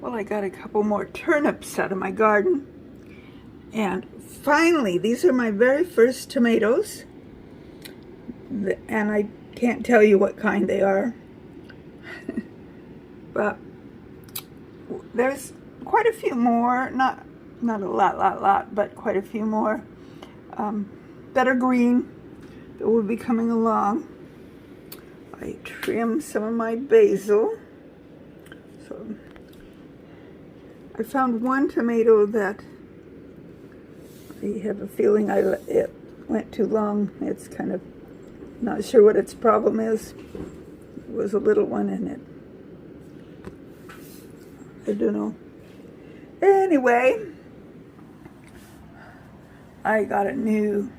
Well, I got a couple more turnips out of my garden. And finally, these are my very first tomatoes. And I can't tell you what kind they are. But there's quite a few more, not a lot, but quite a few more that are green that will be coming along. I trimmed some of my basil. So I found one tomato that I have a feeling it went too long. It's kind of not sure what its problem is. It was a little one in it. I don't know. Anyway, I got a new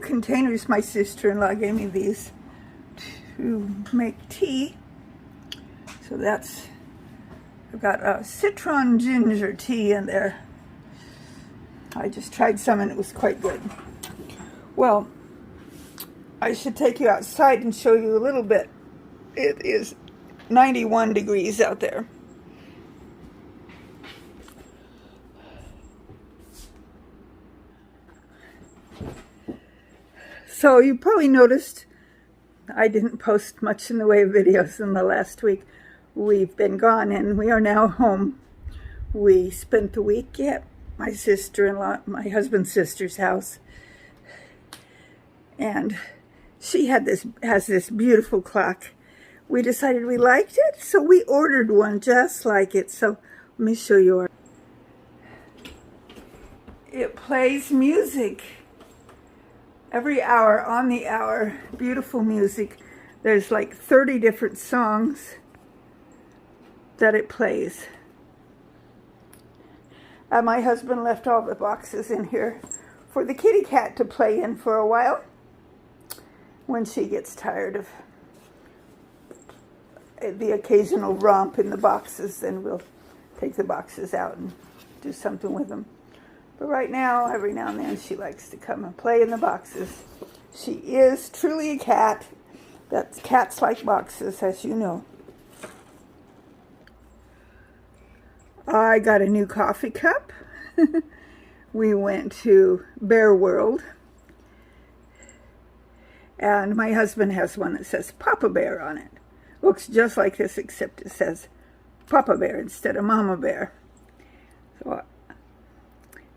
containers. My sister-in-law gave me these to make tea. So I've got a citron ginger tea in there. I just tried some and it was quite good. Well, I should take you outside and show you a little bit. It is 91 degrees out there. So you probably noticed I didn't post much in the way of videos in the last week. We've been gone and we are now home. We spent the week at my sister-in-law, my husband's sister's house. And she has this beautiful clock. We decided we liked it, so we ordered one just like it. So let me show you. It plays music every hour, on the hour. Beautiful music. There's like 30 different songs that it plays. My husband left all the boxes in here for the kitty cat to play in for a while. When she gets tired of the occasional romp in the boxes, then we'll take the boxes out and do something with them. But right now, every now and then, she likes to come and play in the boxes. She is truly a cat. Cats like boxes, as you know. I got a new coffee cup. We went to Bear World. And my husband has one that says Papa Bear on it. Looks just like this, except it says Papa Bear instead of Mama Bear. So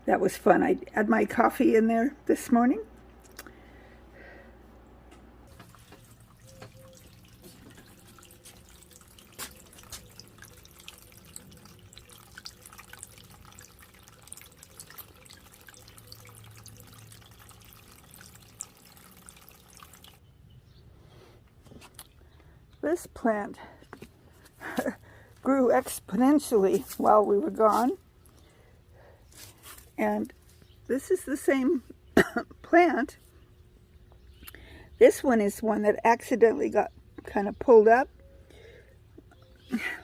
that was fun. I had my coffee in there this morning. This plant grew exponentially while we were gone. And this is the same plant. This one is one that accidentally got kind of pulled up.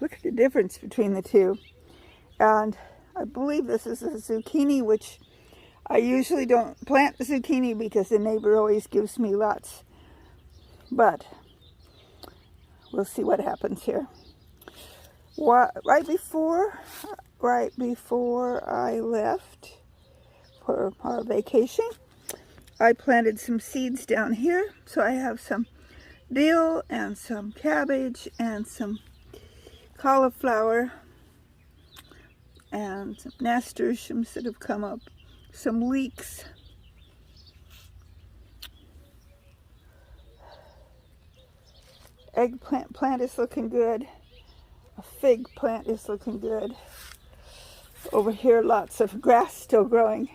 Look at the difference between the two. And I believe this is a zucchini, which I usually don't plant zucchini because the neighbor always gives me lots. But we'll see what happens here. Right before I left for our vacation, I planted some seeds down here. So I have some dill and some cabbage and some cauliflower and some nasturtiums that have come up, some leeks. Eggplant plant is looking good. A fig plant is looking good. Over here, lots of grass still growing.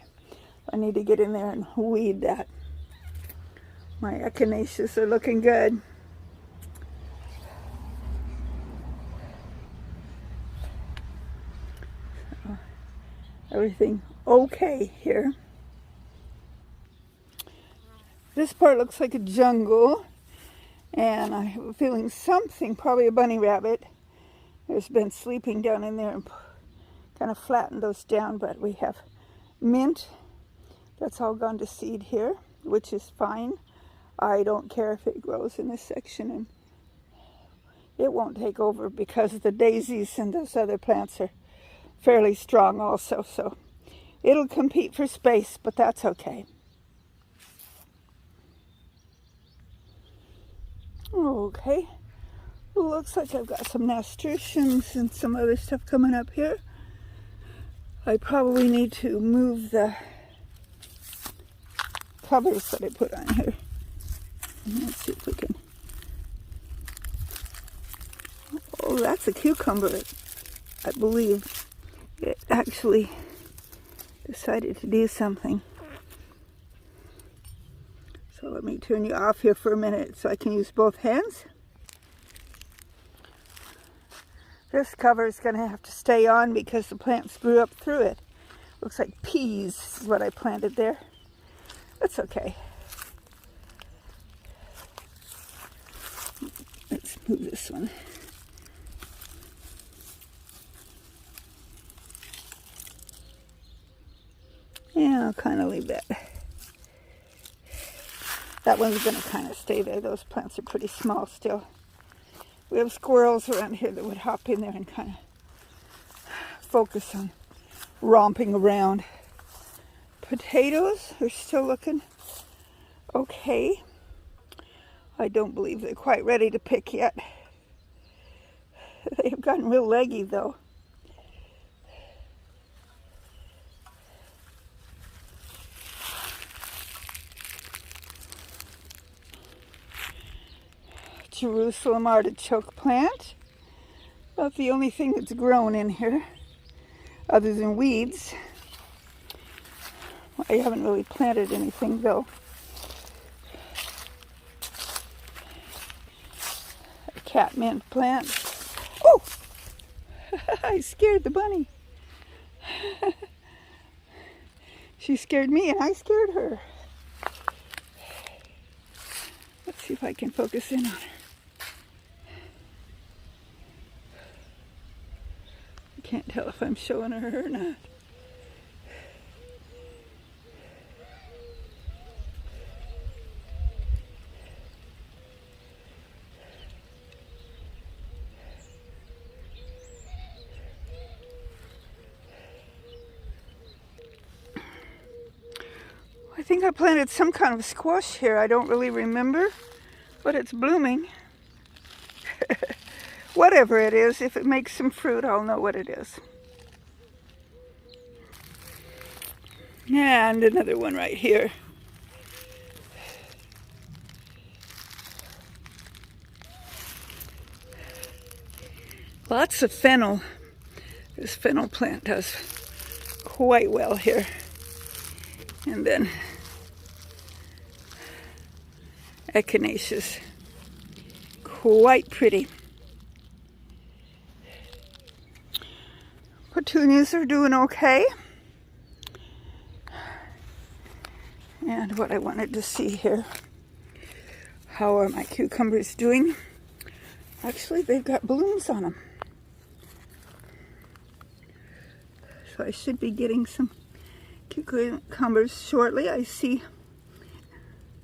I need to get in there and weed that. My echinaceas are looking good. Everything okay here. This part looks like a jungle. And I have a feeling something, probably a bunny rabbit, has been sleeping down in there and kind of flattened those down. But we have mint. That's all gone to seed here, which is fine. I don't care if it grows in this section and it won't take over because the daisies and those other plants are fairly strong also. So it'll compete for space, but that's okay. Okay. Looks like I've got some nasturtiums and some other stuff coming up here. I probably need to move the covers that I put on here. Let's see if we can. Oh, that's a cucumber, I believe. It actually decided to do something. So let me turn you off here for a minute so I can use both hands. This cover is going to have to stay on because the plants grew up through it. Looks like peas is what I planted there. That's okay. Let's move this one. Yeah, I'll kind of leave that. That one's going to kind of stay there. Those plants are pretty small still. We have squirrels around here that would hop in there and kind of focus on romping around. Potatoes are still looking okay. I don't believe they're quite ready to pick yet. They've gotten real leggy though. Jerusalem artichoke plant. About the only thing that's grown in here, other than weeds. I haven't really planted anything though. A catmint plant. Oh! I scared the bunny. She scared me and I scared her. Let's see if I can focus in on her. I can't tell if I'm showing her or not. I think I planted some kind of squash here. I don't really remember, but it's blooming. Whatever it is, if it makes some fruit, I'll know what it is. And another one right here. Lots of fennel. This fennel plant does quite well here. And then echinaceas, quite pretty. Petunias are doing okay. And what I wanted to see here, how are my cucumbers doing? Actually, they've got blooms on them. So I should be getting some cucumbers shortly. I see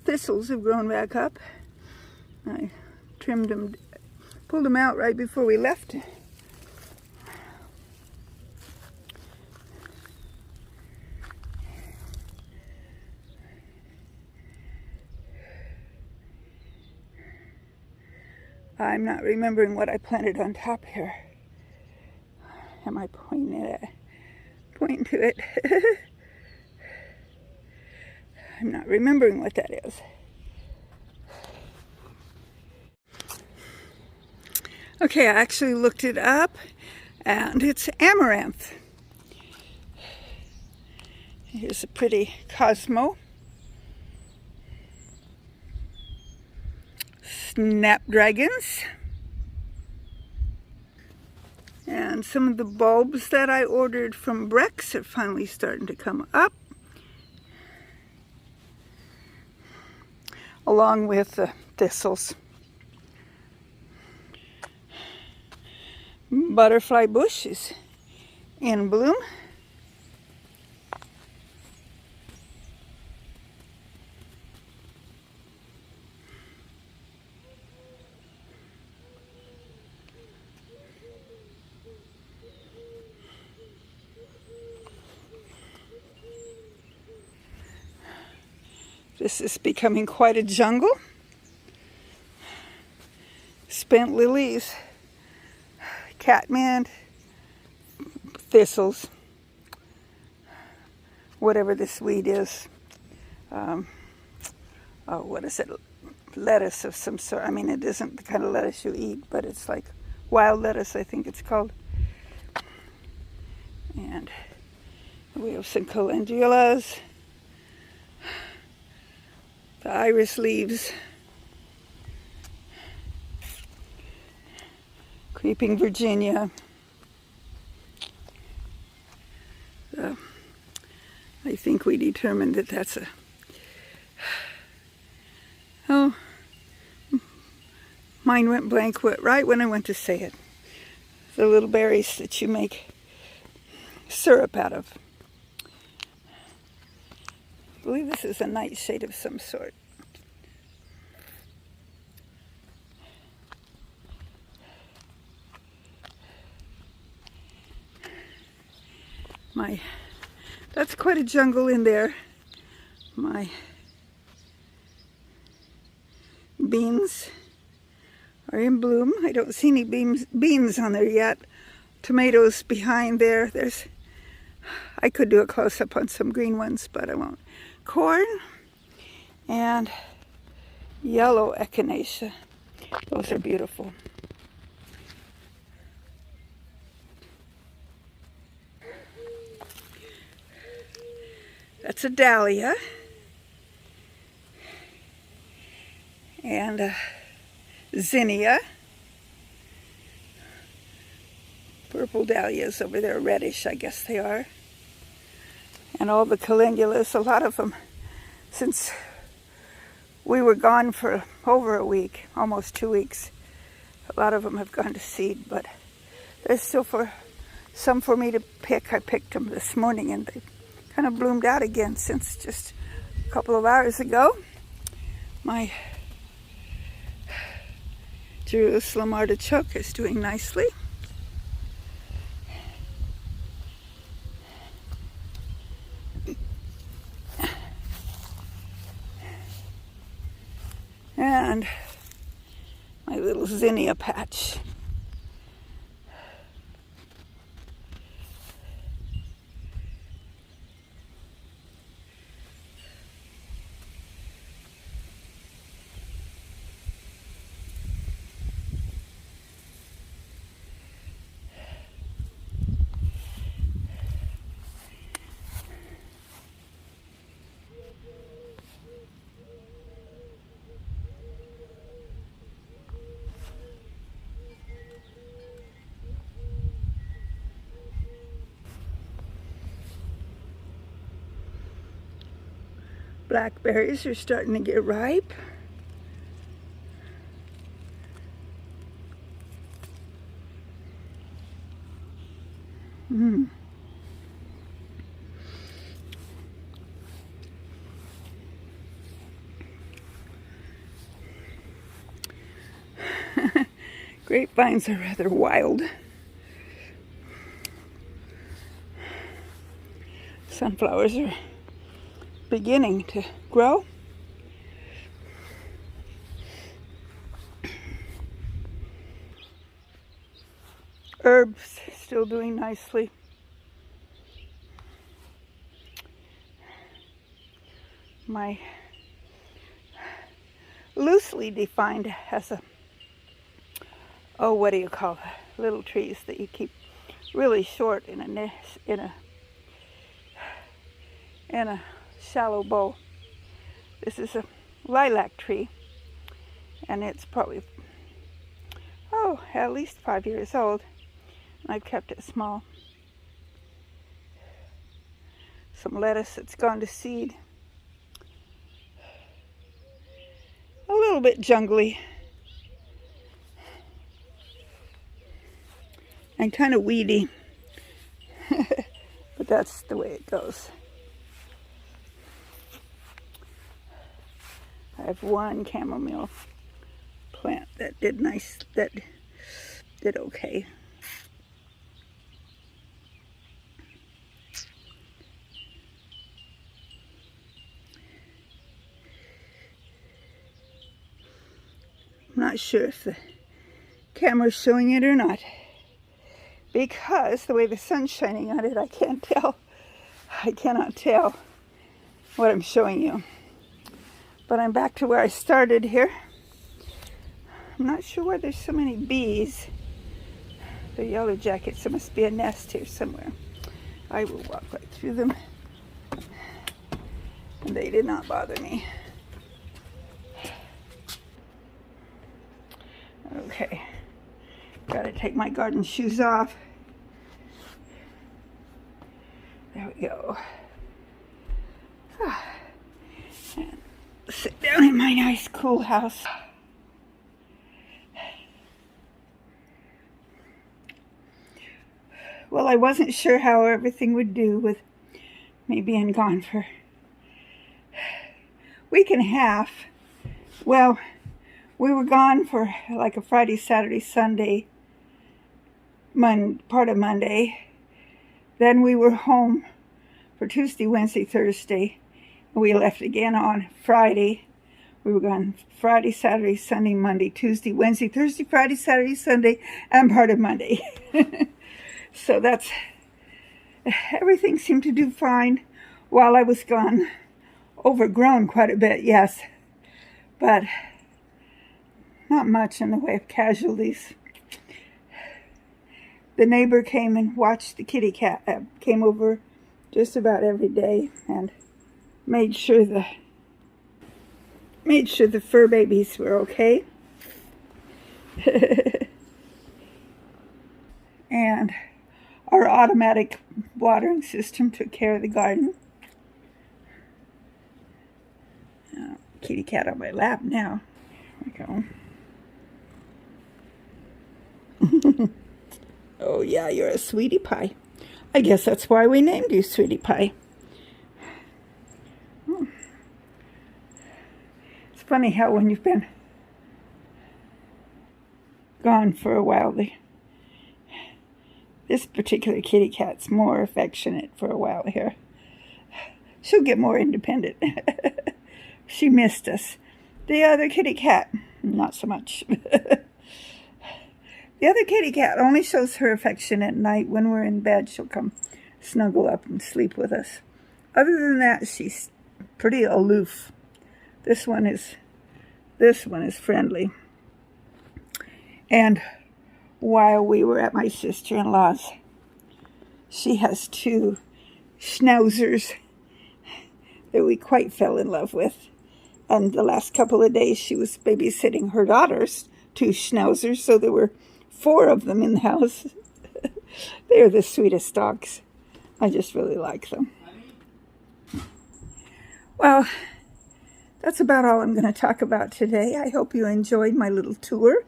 thistles have grown back up. I trimmed them, pulled them out right before we left. I'm not remembering what I planted on top here. Am I pointing to it? I'm not remembering what that is. Okay, I actually looked it up, and it's amaranth. Here's a pretty Cosmo. Snapdragons. And some of the bulbs that I ordered from Brex are finally starting to come up. Along with the thistles. Butterfly bush is in bloom. This is becoming quite a jungle. Spent lilies, catmint, thistles, whatever this weed is. Oh, what is it? Lettuce of some sort. I mean, it isn't the kind of lettuce you eat, but it's like wild lettuce, I think it's called. And we have some calendulas, the iris leaves, creeping Virginia. I think we determined that that's a, oh, mine went blank right when I went to say it. The little berries that you make syrup out of. I believe this is a nightshade of some sort. That's quite a jungle in there. My beans are in bloom. I don't see any beans on there yet. Tomatoes behind there. I could do a close-up on some green ones, but I won't. Corn and yellow echinacea. Those are beautiful. That's a dahlia. And zinnia. Purple dahlias over there, reddish, I guess they are. And all the calendulas, a lot of them, since we were gone for over a week, almost 2 weeks, a lot of them have gone to seed, but there's still some for me to pick. I picked them this morning and they kind of bloomed out again since just a couple of hours ago. My Jerusalem artichoke is doing nicely. And my little zinnia patch. Blackberries are starting to get ripe. Grapevines are rather wild. Sunflowers are beginning to grow. Herbs still doing nicely. My loosely defined has what do you call it? Little trees that you keep really short in a shallow bowl. This is a lilac tree, and it's probably at least 5 years old. I've kept it small. Some lettuce that's gone to seed. A little bit jungly. And kind of weedy. But that's the way it goes. I have one chamomile plant that did okay. not sure if the camera's showing it or not, because the way the sun's shining on it, I can't tell. I cannot tell what I'm showing you. But I'm back to where I started here. I'm not sure why there's so many bees. The yellow jackets, there must be a nest here somewhere. I will walk right through them. And they did not bother me. Okay, gotta take my garden shoes off. There we go. And sit down in my nice cool house. Well, I wasn't sure how everything would do with me being gone for a week and a half. Well, we were gone for like a Friday, Saturday, Sunday, part of Monday. Then we were home for Tuesday, Wednesday, Thursday. And we left again on Friday. We were gone Friday, Saturday, Sunday, Monday, Tuesday, Wednesday, Thursday, Friday, Saturday, Sunday, and part of Monday. So that's, everything seemed to do fine while I was gone. Overgrown quite a bit, yes. But not much in the way of casualties. The neighbor came and watched the kitty cat, came over just about every day and made sure the fur babies were okay. And our automatic watering system took care of the garden. Kitty cat on my lap now. There we go. Oh yeah, you're a sweetie pie. I guess that's why we named you Sweetie Pie. It's funny how when you've been gone for a while, this particular kitty cat's more affectionate for a while here. She'll get more independent. She missed us. The other kitty cat, not so much. The other kitty cat only shows her affection at night. When we're in bed, she'll come snuggle up and sleep with us. Other than that, she's pretty aloof. This one is friendly. And while we were at my sister-in-law's, she has two schnauzers that we quite fell in love with. And the last couple of days, she was babysitting her daughters, two schnauzers, so there were 4 of them in the house. They are the sweetest dogs. I just really like them. Well, that's about all I'm going to talk about today. I hope you enjoyed my little tour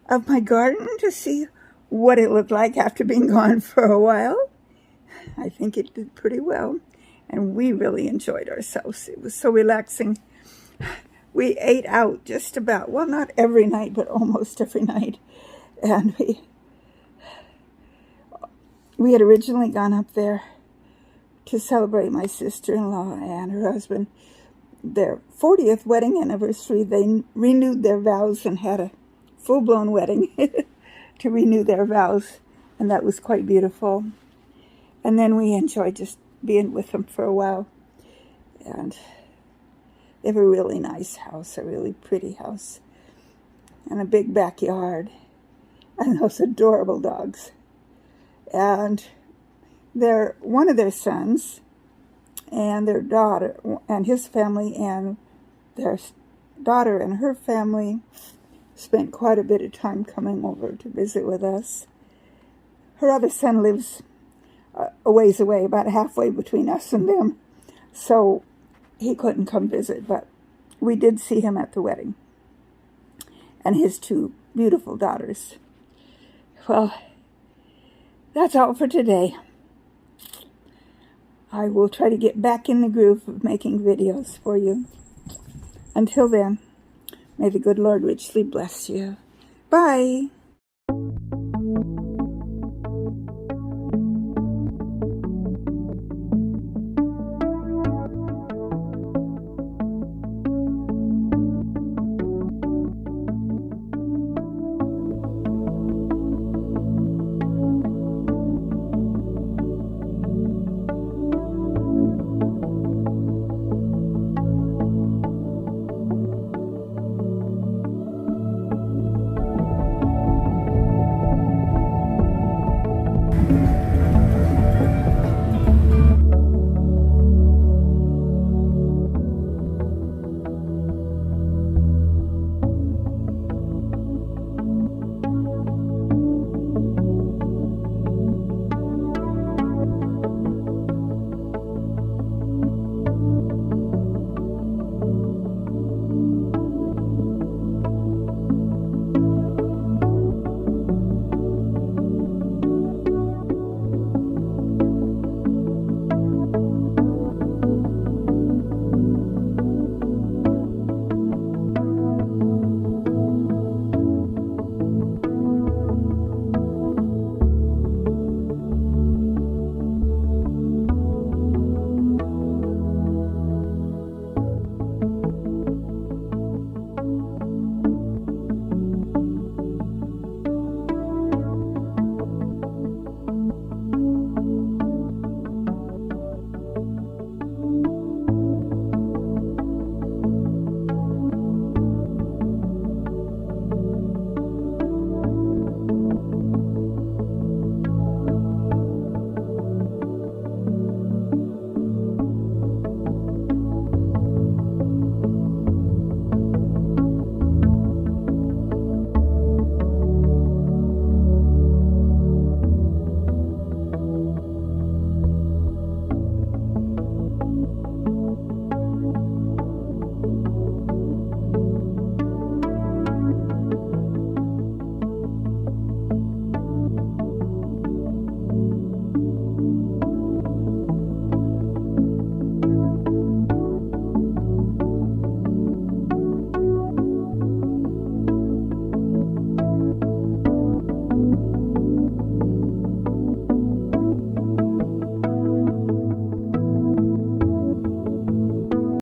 of my garden to see what it looked like after being gone for a while. I think it did pretty well, and we really enjoyed ourselves. It was so relaxing. We ate out just about, well, not every night, but almost every night. And we had originally gone up there to celebrate my sister-in-law and her husband, their 40th wedding anniversary. They renewed their vows and had a full-blown wedding to renew their vows, and that was quite beautiful. And then we enjoyed just being with them for a while. And they have a really nice house, a really pretty house, and a big backyard, and those adorable dogs. And one of their sons and their daughter and his family and their daughter and her family spent quite a bit of time coming over to visit with us. Her other son lives a ways away, about halfway between us and them, so he couldn't come visit, but we did see him at the wedding, and his 2 beautiful daughters. Well, that's all for today. I will try to get back in the groove of making videos for you. Until then, may the good Lord richly bless you. Bye.